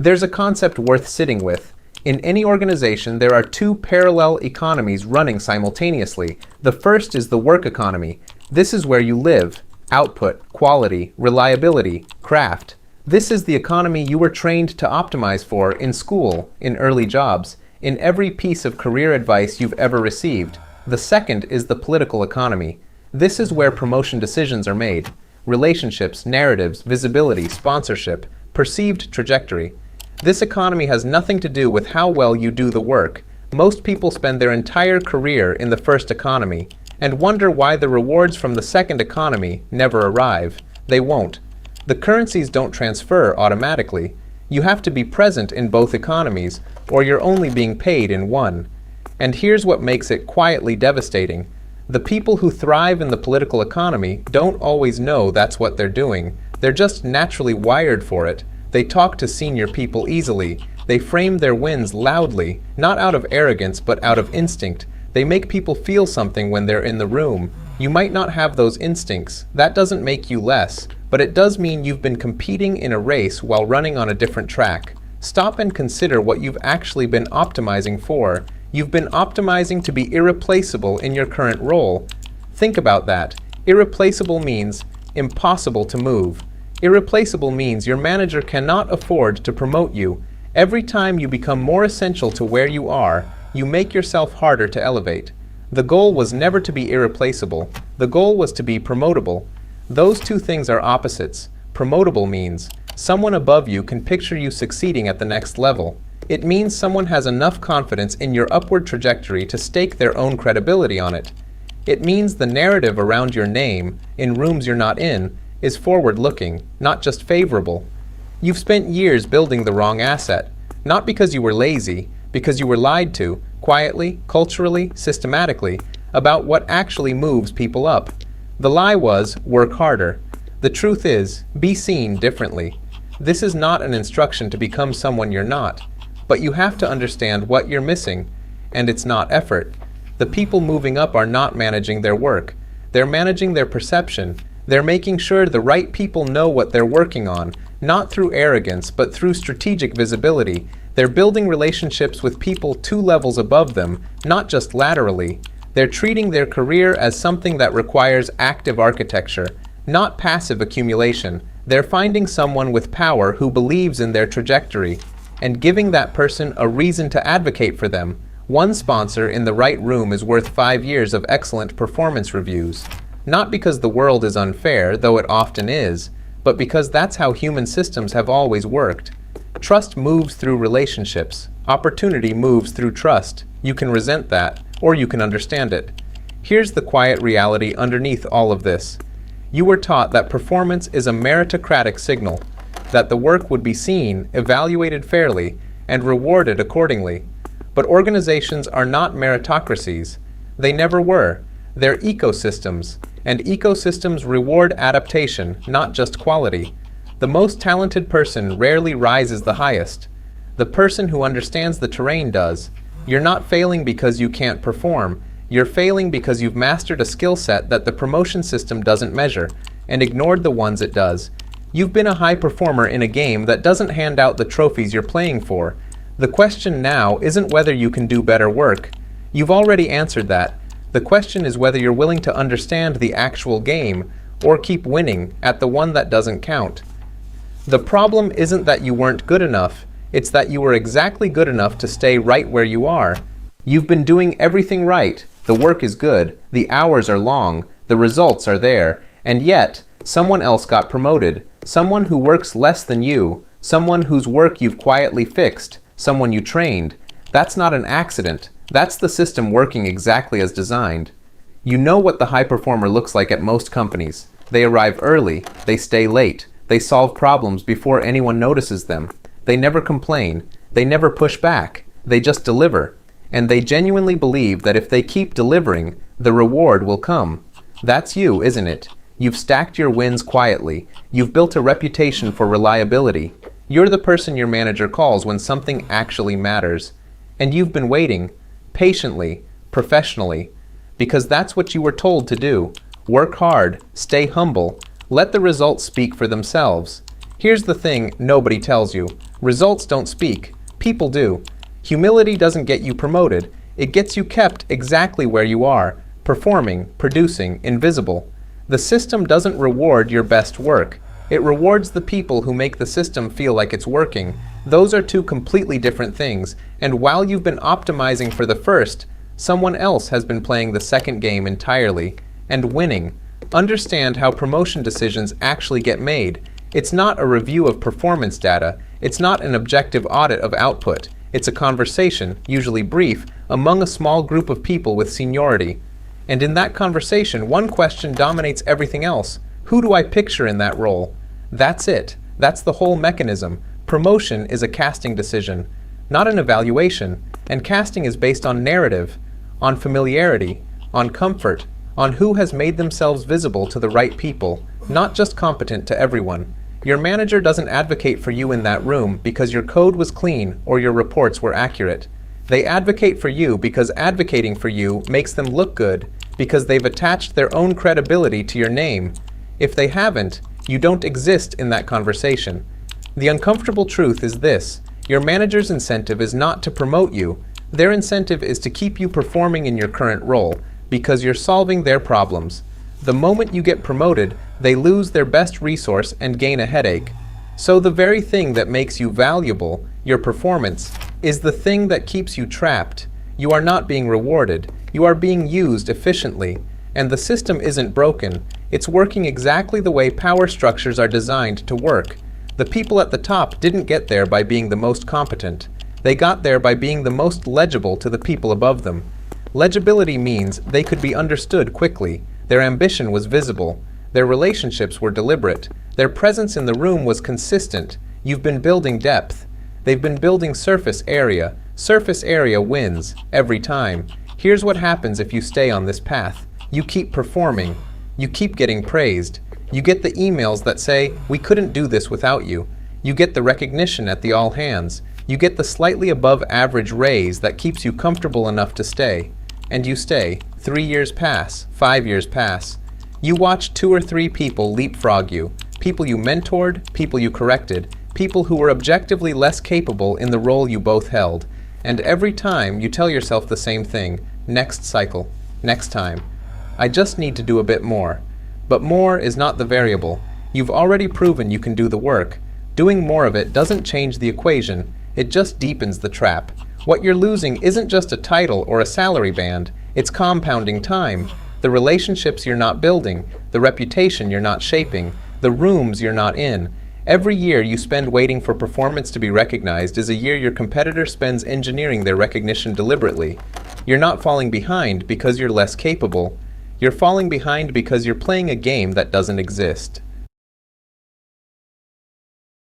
There's a concept worth sitting with. In any organization, there are two parallel economies running simultaneously. The first is the work economy. This is where you live. Output, quality, reliability, craft. This is the economy you were trained to optimize for in school, in early jobs, in every piece of career advice you've ever received. The second is the political economy. This is where promotion decisions are made. Relationships, narratives, visibility, sponsorship, perceived trajectory. This economy has nothing to do with how well you do the work. Most people spend their entire career in the first economy and wonder why the rewards from the second economy never arrive. They won't. The currencies don't transfer automatically. You have to be present in both economies, or you're only being paid in one. And here's what makes it quietly devastating. The people who thrive in the political economy don't always know that's what they're doing. They're just naturally wired for it. They talk to senior people easily. They frame their wins loudly, not out of arrogance but out of instinct. They make people feel something when they're in the room. You might not have those instincts. That doesn't make you less, but it does mean you've been competing in a race while running on a different track. Stop and consider what you've actually been optimizing for. You've been optimizing to be irreplaceable in your current role. Think about that. Irreplaceable means impossible to move. Irreplaceable means your manager cannot afford to promote you. Every time you become more essential to where you are, you make yourself harder to elevate. The goal was never to be irreplaceable. The goal was to be promotable. Those two things are opposites. Promotable means someone above you can picture you succeeding at the next level. It means someone has enough confidence in your upward trajectory to stake their own credibility on it. It means the narrative around your name, in rooms you're not in, is forward-looking, not just favorable. You've spent years building the wrong asset, not because you were lazy, because you were lied to, quietly, culturally, systematically, about what actually moves people up. The lie was, work harder. The truth is, be seen differently. This is not an instruction to become someone you're not, but you have to understand what you're missing, and it's not effort. The people moving up are not managing their work. They're managing their perception. They're making sure the right people know what they're working on, not through arrogance, but through strategic visibility. They're building relationships with people 2 levels above them, not just laterally. They're treating their career as something that requires active architecture, not passive accumulation. They're finding someone with power who believes in their trajectory, and giving that person a reason to advocate for them. One sponsor in the right room is worth 5 years of excellent performance reviews. Not because the world is unfair, though it often is, but because that's how human systems have always worked. Trust moves through relationships. Opportunity moves through trust. You can resent that, or you can understand it. Here's the quiet reality underneath all of this. You were taught that performance is a meritocratic signal, that the work would be seen, evaluated fairly, and rewarded accordingly. But organizations are not meritocracies. They never were. They're ecosystems, and ecosystems reward adaptation, not just quality. The most talented person rarely rises the highest. The person who understands the terrain does. You're not failing because you can't perform. You're failing because you've mastered a skill set that the promotion system doesn't measure, and ignored the ones it does. You've been a high performer in a game that doesn't hand out the trophies you're playing for. The question now isn't whether you can do better work. You've already answered that. The question is whether you're willing to understand the actual game, or keep winning at the one that doesn't count. The problem isn't that you weren't good enough, it's that you were exactly good enough to stay right where you are. You've been doing everything right, the work is good, the hours are long, the results are there, and yet, someone else got promoted, someone who works less than you, someone whose work you've quietly fixed, someone you trained. That's not an accident. That's the system working exactly as designed. You know what the high performer looks like at most companies. They arrive early, they stay late, they solve problems before anyone notices them. They never complain, they never push back, they just deliver. And they genuinely believe that if they keep delivering, the reward will come. That's you, isn't it? You've stacked your wins quietly. You've built a reputation for reliability. You're the person your manager calls when something actually matters. And you've been waiting, patiently, professionally, because that's what you were told to do. Work hard, stay humble, let the results speak for themselves. Here's the thing nobody tells you. Results don't speak, people do. Humility doesn't get you promoted, it gets you kept exactly where you are, performing, producing, invisible. The system doesn't reward your best work. It rewards the people who make the system feel like it's working. Those are two completely different things, and while you've been optimizing for the first, someone else has been playing the second game entirely, and winning. Understand how promotion decisions actually get made. It's not a review of performance data, it's not an objective audit of output. It's a conversation, usually brief, among a small group of people with seniority. And in that conversation, one question dominates everything else. Who do I picture in that role? That's it. That's the whole mechanism. Promotion is a casting decision, not an evaluation, and casting is based on narrative, on familiarity, on comfort, on who has made themselves visible to the right people, not just competent to everyone. Your manager doesn't advocate for you in that room because your code was clean or your reports were accurate. They advocate for you because advocating for you makes them look good, because they've attached their own credibility to your name. If they haven't, you don't exist in that conversation. The uncomfortable truth is this: your manager's incentive is not to promote you. Their incentive is to keep you performing in your current role, because you're solving their problems. The moment you get promoted, they lose their best resource and gain a headache. So the very thing that makes you valuable, your performance, is the thing that keeps you trapped. You are not being rewarded. You are being used efficiently. And the system isn't broken. It's working exactly the way power structures are designed to work. The people at the top didn't get there by being the most competent. They got there by being the most legible to the people above them. Legibility means they could be understood quickly. Their ambition was visible. Their relationships were deliberate. Their presence in the room was consistent. You've been building depth. They've been building surface area. Surface area wins, every time. Here's what happens if you stay on this path. You keep performing. You keep getting praised. You get the emails that say, "We couldn't do this without you." You get the recognition at the all hands. You get the slightly above average raise that keeps you comfortable enough to stay. And you stay. 3 years pass. 5 years pass. You watch 2 or 3 people leapfrog you. People you mentored, people you corrected, people who were objectively less capable in the role you both held. And every time you tell yourself the same thing: next cycle, next time. I just need to do a bit more. But more is not the variable. You've already proven you can do the work. Doing more of it doesn't change the equation, it just deepens the trap. What you're losing isn't just a title or a salary band, it's compounding time. The relationships you're not building, the reputation you're not shaping, the rooms you're not in. Every year you spend waiting for performance to be recognized is a year your competitor spends engineering their recognition deliberately. You're not falling behind because you're less capable. You're falling behind because you're playing a game that doesn't exist.